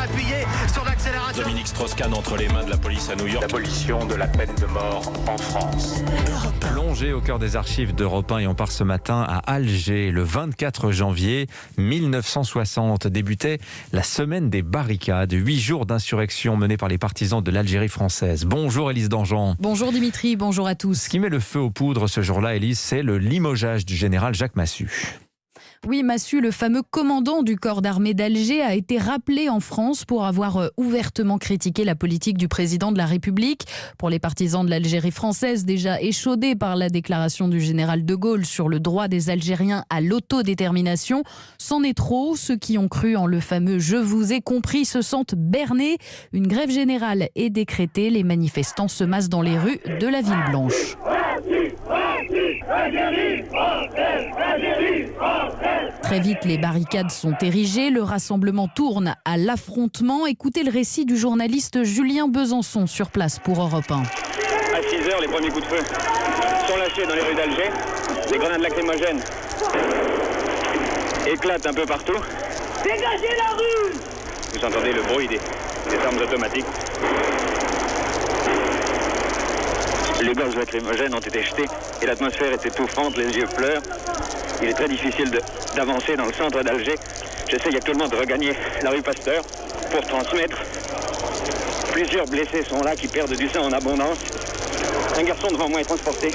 appuyé sur l'accélérateur. Dominique Strauss-Kahn entre les mains de la police à New York. L'abolition de la peine de mort en France. Plongé au cœur des archives d'Europe 1 et on part ce matin à Alger. Le 24 janvier 1960 débutait la semaine des barricades. 8 jours d'insurrection menée par les partisans de l'Algérie française. Bonjour Élise Dangean. Bonjour Dimitri, bonjour à tous. Ce qui met le feu aux poudres ce jour-là, Élise, c'est le limogeage du général Jacques Massu. Oui, Massu, le fameux commandant du corps d'armée d'Alger, a été rappelé en France pour avoir ouvertement critiqué la politique du président de la République. Pour les partisans de l'Algérie française, déjà échaudés par la déclaration du général de Gaulle sur le droit des Algériens à l'autodétermination, c'en est trop. Ceux qui ont cru en le fameux « je vous ai compris » se sentent bernés. Une grève générale est décrétée. Les manifestants se massent dans les rues de la ville blanche. Très vite, les barricades sont érigées, le rassemblement tourne à l'affrontement. Écoutez le récit du journaliste Julien Besançon sur place pour Europe 1. À 6h, les premiers coups de feu sont lâchés dans les rues d'Alger. Les grenades lacrymogènes éclatent un peu partout. Dégagez la rue! Vous entendez le bruit des armes automatiques. Les gaz lacrymogènes ont été jetés et l'atmosphère est étouffante, les yeux pleurent. Il est très difficile d'avancer dans le centre d'Alger. J'essaye actuellement de regagner la rue Pasteur pour transmettre. Plusieurs blessés sont là qui perdent du sang en abondance. Un garçon devant moi est transporté.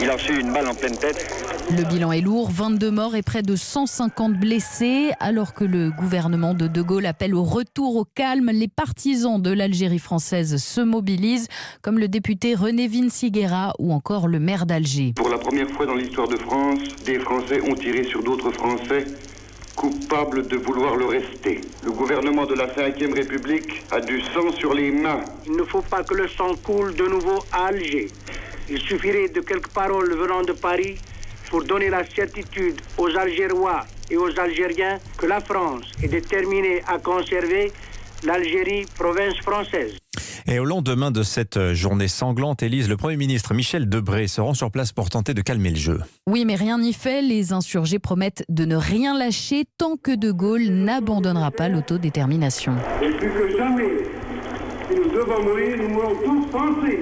Il a reçu une balle en pleine tête. Le bilan est lourd, 22 morts et près de 150 blessés. Alors que le gouvernement de De Gaulle appelle au retour au calme, les partisans de l'Algérie française se mobilisent, comme le député René Vinciguerra ou encore le maire d'Alger. Pour la première fois dans l'histoire de France, des Français ont tiré sur d'autres Français, coupables de vouloir le rester. Le gouvernement de la Ve République a du sang sur les mains. Il ne faut pas que le sang coule de nouveau à Alger. Il suffirait de quelques paroles venant de Paris pour donner la certitude aux Algérois et aux Algériens que la France est déterminée à conserver l'Algérie province française. Et au lendemain de cette journée sanglante, Élise, le Premier ministre Michel Debré se rend sur place pour tenter de calmer le jeu. Oui, mais rien n'y fait. Les insurgés promettent de ne rien lâcher tant que De Gaulle n'abandonnera pas l'autodétermination. Et plus que jamais, si nous devons mourir, nous mourrons tous français.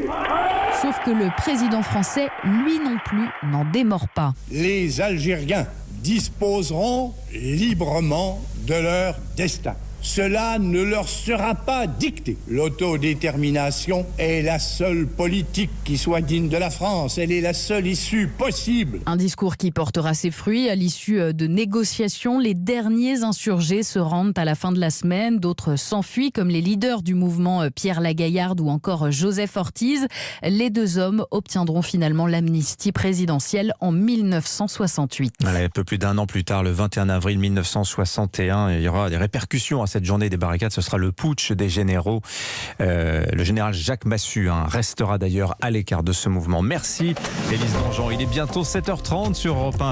Sauf que le président français, lui non plus, n'en démord pas. Les Algériens disposeront librement de leur destin. Cela ne leur sera pas dicté. L'autodétermination est la seule politique qui soit digne de la France. Elle est la seule issue possible. Un discours qui portera ses fruits à l'issue de négociations. Les derniers insurgés se rendent à la fin de la semaine. D'autres s'enfuient, comme les leaders du mouvement Pierre Lagaillarde ou encore Joseph Ortiz. Les deux hommes obtiendront finalement l'amnistie présidentielle en 1968. Voilà, un peu plus d'un an plus tard, le 21 avril 1961, il y aura des répercussions à cette journée des barricades. Ce sera le putsch des généraux. Le général Jacques Massu restera d'ailleurs à l'écart de ce mouvement. Merci Élise Dangean. Il est bientôt 7h30 sur Europe 1.